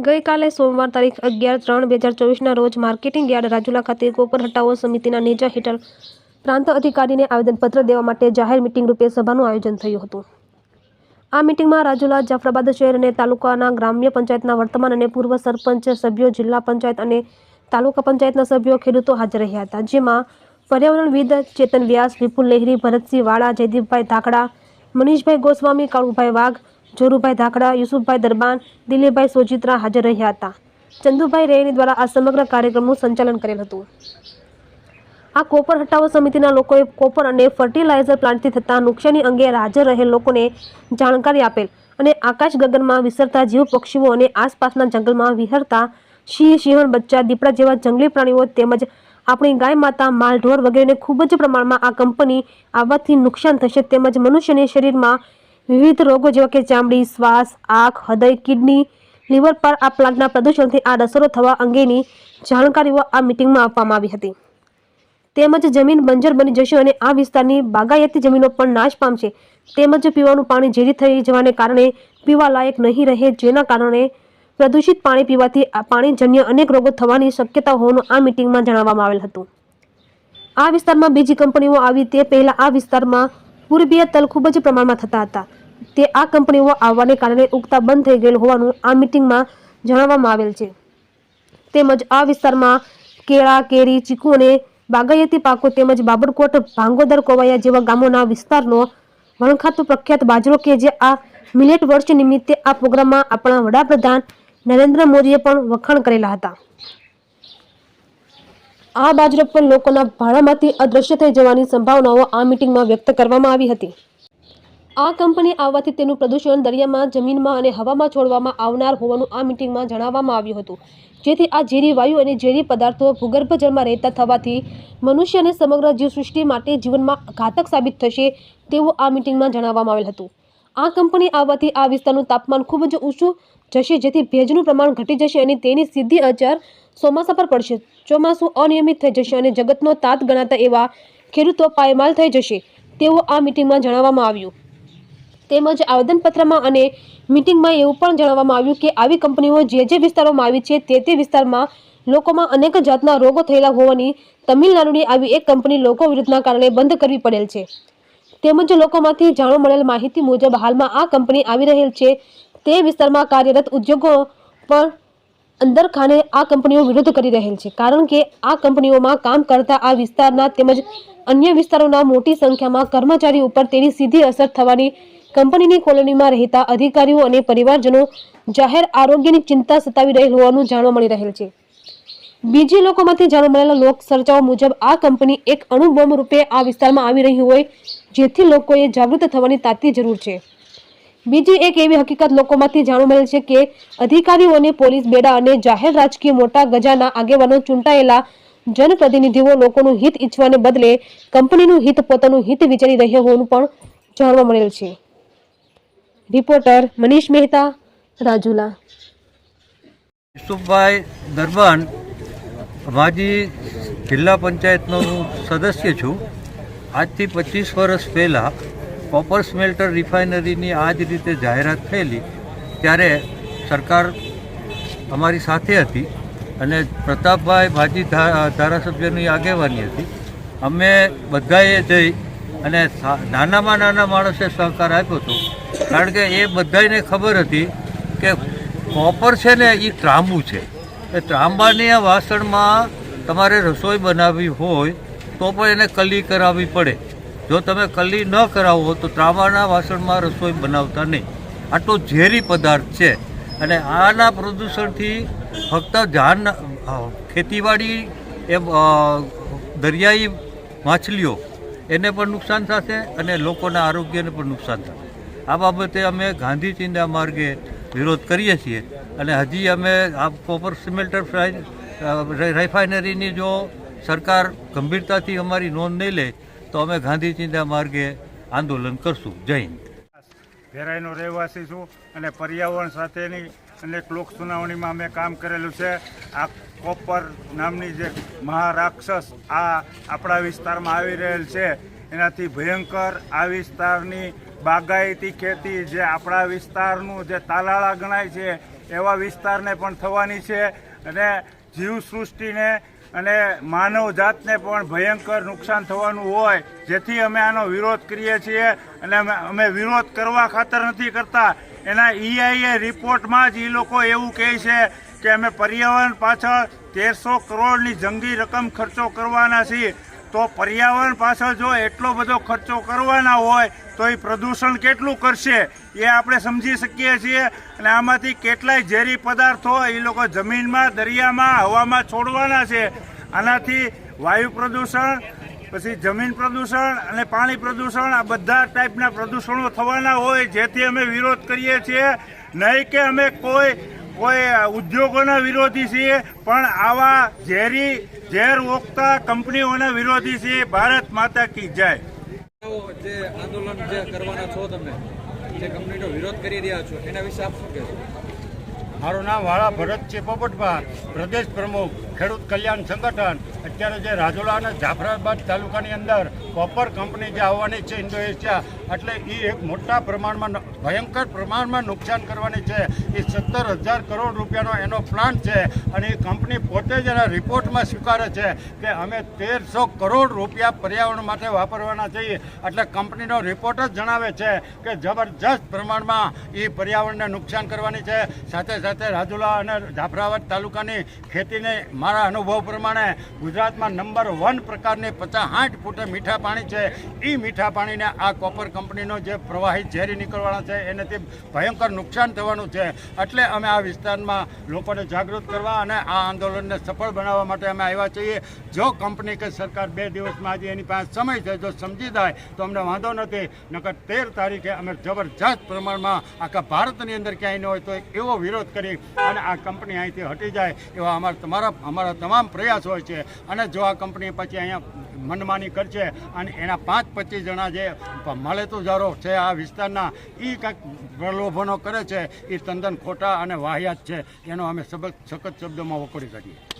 ગઈકાલે સોમવાર તારીખ 11/3/2024ના રોજ માર્કેટિંગ યાર્ડ રાજુલા ખાતે કોપર હટાવો સમિતિના નેજા હેઠળ પ્રાંત અધિકારીને આવેદનપત્ર દેવા માટે જાહેર મિટિંગ રૂપે સભાનું આયોજન થયું હતું। આ મિટિંગમાં રાજુલા, જાફરાબાદ શહેર અને તાલુકાના ગ્રામ્ય પંચાયતના વર્તમાન અને પૂર્વ સરપંચ સભ્યો, જિલ્લા પંચાયત અને તાલુકા પંચાયતના સભ્યો, ખેડૂતો હાજર રહ્યા હતા, જેમાં પર્યાવરણવિદ ચેતન વ્યાસ, વિપુલ લહેરી, ભરતસિંહ વાળા, જયદીપભાઈ ધાકડા, મનીષભાઈ ગોસ્વામી, કાળુભાઈ વાઘ, જોરુભાઈ ધાકડા, યુસુફભાઈ દરબાન, દિલીપભાઈ સોજિત્રા હાજર રહ્યા હતા। ચંદુભાઈ રેણી દ્વારા આ સમગ્ર કાર્યક્રમનું સંચાલન કરેલ હતું। આ કોપર હટાવો સમિતિના લોકોએ કોપર અને ફર્ટિલાઇઝર પ્લાન્ટથી થતા નુકસાની અંગે હાજર રહેલ લોકોને જાણકારી આપેલ અને આકાશ ગગનમાં વિસરતા જીવ પક્ષીઓ અને આસપાસના જંગલમાં વિહરતા સિંહ, સિંહણ બચ્ચા, દીપડા જેવા જંગલી પ્રાણીઓ તેમજ આપણી ગાય માતા, માલ ઢોર વગેરેને ખૂબ જ પ્રમાણમાં આ કંપની આવવાથી નુકસાન થશે તેમજ મનુષ્યને શરીરમાં વિવિધ રોગો જેવા કે ચામડી, શ્વાસ, આંખ, હૃદય, કિડની, લીવર પર આ પ્લાન્ટના પ્રદૂષણથી આડઅસરો થવા અંગેની જાણકારીઓ આ મિટિંગમાં આપવામાં આવી હતી। તેમજ જમીન બંજર બની જશે અને આ વિસ્તારની બાગાયતી જમીનો પણ નાશ પામશે તેમજ પીવાનું પાણી ઝેરી થઈ જવાને કારણે પીવા લાયક નહીં રહે, જેના કારણે પ્રદૂષિત પાણી પીવાથી પાણીજન્ય અનેક રોગો થવાની શક્યતા હોવાનું આ મિટિંગમાં જણાવવામાં આવેલ હતું। આ વિસ્તારમાં બીજી કંપનીઓ આવી તે પહેલા આ વિસ્તારમાં પૂર્વીય તલ ખૂબ જ પ્રમાણમાં થતા હતા, તે આ કંપનીઓ આવવાને કારણે ઉગતા બંધ થઈ ગયેલ હોવાનું આ મિટિંગમાં જણાવવામાં આવેલ છે। તેમજ આ વિસ્તારમાં કેળા, કેરી, ચીકુ અને બાગાયતી પાકો તેમજ બાબરકોટ, ભાંગોદર, કોવાયા જેવા ગામોના વિસ્તારનો વણખાતું પ્રખ્યાત બાજરો કે જે આ મિલેટ વર્ષ નિમિત્તે આ પ્રોગ્રામમાં આપણા વડાપ્રધાન નરેન્દ્ર મોદીએ પણ વખાણ કરેલા હતા। આ બાજરો પણ લોકોના ભાડામાંથી અદૃશ્ય થઈ જવાની સંભાવનાઓ આ મિટિંગમાં વ્યક્ત કરવામાં આવી હતી। આ કંપની આવવાથી તેનું પ્રદૂષણ દરિયામાં, જમીનમાં અને હવામાં છોડવામાં આવનાર હોવાનું આ મિટિંગમાં જણાવવામાં આવ્યું હતું, જેથી આ ઝેરી વાયુ અને ઝેરી પદાર્થો ભૂગર્ભ જળમાં રહેતા થવાથી મનુષ્ય અને સમગ્ર જીવસૃષ્ટિ માટે જીવનમાં ઘાતક સાબિત થશે તેવું આ મિટિંગમાં જણાવવામાં આવેલ હતું। આ કંપની આવવાથી આ વિસ્તારનું તાપમાન ખૂબ જ ઊંચું જશે, જેથી ભેજનું પ્રમાણ ઘટી જશે અને તેની સીધી અસર ચોમાસા પર પડશે। ચોમાસું અનિયમિત થઈ જશે અને જગતનો તાત ગણાતા એવા ખેડૂતો પાયમાલ થઈ જશે તેવું આ મિટિંગમાં જણાવવામાં આવ્યું। તેમજ આવેદનપત્રમાં અને મિટિંગમાં એવું પણ જણાવવામાં આવ્યું કે આવી કંપનીઓ જે વિસ્તારોમાં આવી છે તે વિસ્તારમાં લોકોમાં અનેક જાતના રોગો થયેલા હોવાની તમિલનાડુની આવી એક કંપની લોકો વિરોધના કારણે બંધ કરવી પડેલ છે। તેમજ લોકોમાંથી જાણવા મળેલ માહિતી મુજબ હાલમાં આ કંપની આવી રહેલ છે તે વિસ્તારમાં કાર્યરત ઉદ્યોગો પણ અંદર ખાને આ કંપનીઓ વિરોધ કરી રહેલ છે, કારણ કે આ કંપનીઓમાં કામ કરતા આ વિસ્તારના તેમજ અન્ય વિસ્તારોના મોટી સંખ્યામાં કર્મચારી ઉપર તેની સીધી અસર થવાની કંપનીની કોલોનીમાં રહેતા અધિકારીઓ અને પરિવારજનો જાહેર આરોગ્યની ચિંતા સતાવી રહેલ હોવાનું જાણવા મળી રહેલ છે। બીજી લોકોમાંથી જાણવા મળેલા લોક ચર્ચાઓ મુજબ આ કંપની એક અણુબોમ્બ રૂપે આ વિસ્તારમાં આવી રહી હોય, જેથી લોકોએ જાગૃત થવાની તાતી જરૂર છે। બીજી એક એવી હકીકત લોકોમાંથી જાણવા મળેલ છે કે અધિકારીઓ અને પોલીસ બેડા અને જાહેર રાજકીય મોટા ગજાના આગેવાનો ચૂંટાયેલા જનપ્રતિનિધિઓ લોકોનું હિત ઈચ્છવાને બદલે કંપનીનું હિત, પોતાનું હિત વિચારી રહ્યા હોવાનું પણ જાણવા મળેલ છે। રિપોર્ટર મનીષ મહેતા, રાજુલા। યુસુફભાઈ દરબાન, માજી જિલ્લા પંચાયતનો સદસ્ય છું। આજથી 25 વર્ષ પહેલાં કોપર સ્મેલ્ટર રિફાઇનરીની આ જ રીતે જાહેરાત થયેલી ત્યારે સરકાર અમારી સાથે હતી અને પ્રતાપભાઈ માજી ધારાસભ્યની આગેવાની હતી। અમે બધાએ જઈ અને નાનામાં નાના માણસે સહકાર આપ્યો હતો, કારણ કે એ બધાને ખબર હતી કે કોપર છે ને એ ત્રાંબુ છે, એ ત્રાંબાની આ વાસણમાં તમારે રસોઈ બનાવવી હોય તો પણ એને કલી કરાવવી પડે। જો તમે કલી ન કરાવો તો ત્રાંબાના વાસણમાં રસોઈ બનાવતા નહીં। આટલો ઝેરી પદાર્થ છે અને આના પ્રદૂષણથી ફક્ત ખેતીવાડી એ દરિયાઈ માછલીઓ એને પણ નુકસાન થશે અને લોકોના આરોગ્યને પણ નુકસાન થશે। આ બાબતે અમે ગાંધી ચિંધ્યા માર્ગે વિરોધ કરીએ છીએ અને હજી અમે આ કોપર સિમેલ્ટર રિફાઇનરીની જો સરકાર ગંભીરતાથી અમારી નોંધ નહીં લે તો અમે ગાંધી ચિંધ્યા માર્ગે આંદોલન કરશું। જય હિન્દ। ભેરાઈનો રહેવાસી છું અને પર્યાવરણ સાથેની અનેક લોક સુનાવણીમાં અમે કામ કરેલું છે। આ કોપર નામની જે મહારાક્ષસ આ આપણા વિસ્તારમાં આવી રહેલ છે, એનાથી ભયંકર આ વિસ્તારની બાગાયતી ખેતી જે આપણા વિસ્તારનું જે તાલાળા ગણાય છે એવા વિસ્તારને પણ થવાની છે અને જીવસૃષ્ટિને અને માનવ જાતને પણ ભયંકર નુકસાન થવાનું હોય, જેથી અમે આનો વિરોધ કરીએ છીએ. અને અમે વિરોધ કરવા ખાતર નથી કરતા. એના EIA રિપોર્ટમાં જ એ લોકો એવું કહે છે કે અમે પર્યાવરણ પાછળ 1300 કરોડની જંગી રકમ ખર્ચો કરવાના છીએ. તો પર્યાવરણ પાછળ જો એટલો બધો ખર્ચો કરવાના હોય તો એ પ્રદૂષણ કેટલું કરશે એ આપણે સમજી શકીએ છીએ. અને આમાંથી કેટલાય ઝેરી પદાર્થો એ લોકો જમીનમાં, દરિયામાં, હવામાં છોડવાના છે. આનાથી વાયુ પ્રદૂષણ, પછી જમીન પ્રદૂષણ અને પાણી પ્રદૂષણ, આ બધા ટાઈપના પ્રદૂષણો થવાના હોય, જેથી અમે વિરોધ કરીએ છીએ. નહીં કે અમે કોઈ ઉદ્યોગોના વિરોધી છીએ, પણ આવા ઝેર ઓકતા કંપનીઓના વિરોધી છીએ. ભારત માતા કી જય. જે આંદોલન જે કરવાના છો, તમે જે કંપનીનો વિરોધ કરી રહ્યા છો, એના વિશે આપ શું કહેશો? મારું નામ વાળા ભરતસિંહ પોપટભા, પ્રદેશ પ્રમુખ ખેડૂત કલ્યાણ સંગઠન. અત્યારે જે રાજુલા અને જાફરાબાદ તાલુકાની અંદર કોપર કંપની જે આવવાની છે ઇન્ડો એશિયા, એટલે એ એક મોટા પ્રમાણમાં ભયંકર પ્રમાણમાં નુકસાન કરવાની છે. એ 17,000 કરોડ રૂપિયાનો એનો પ્લાન્ટ છે અને એ કંપની પોતે જ એના રિપોર્ટમાં સ્વીકારે છે કે અમે 1300 કરોડ રૂપિયા પર્યાવરણ માટે વાપરવાના છીએ. એટલે કંપનીનો રિપોર્ટ જ જણાવે છે કે જબરજસ્ત પ્રમાણમાં એ પર્યાવરણને નુકસાન કરવાની છે. સાથે સાથે રાજુલા અને જાફરાબાદ તાલુકાની ખેતીને મારા અનુભવ પ્રમાણે ગુજરાતમાં નંબર 1 પ્રકારની 50-60 ફૂટે મીઠા પાણી છે. એ મીઠા પાણીને આ કોપર કંપનીનો જે પ્રવાહી ઝેરી નીકળવાના છે એનાથી ભયંકર નુકસાન થવાનું છે. એટલે અમે આ વિસ્તારમાં લોકોને જાગૃત કરવા અને આ આંદોલનને સફળ બનાવવા માટે અમે આવ્યા છીએ. જો કંપની કે સરકાર 2 દિવસમાં આજે એની પાસે સમય છે, જો સમજી જાય તો અમને વાંધો નથી. નકર 13 તારીખે અમે જબરજસ્ત પ્રમાણમાં આખા ભારતની અંદર ક્યાંય ન હોય તો એવો વિરોધ કરી અને આ કંપની અહીંથી હટી જાય એવા અમારા તમામ પ્રયાસ હોય છે. અને જો આ કંપની પછી અહીંયા મનમાની કરશે અને એના 5-25 જણા જે માલેતુજારો છે આ વિસ્તારના, એ કંઈક પ્રલોભનો કરે છે, એ તદ્દન ખોટા અને વાહિયાત છે. એનો અમે સખત શબ્દોમાં વખોડી કાઢીએ.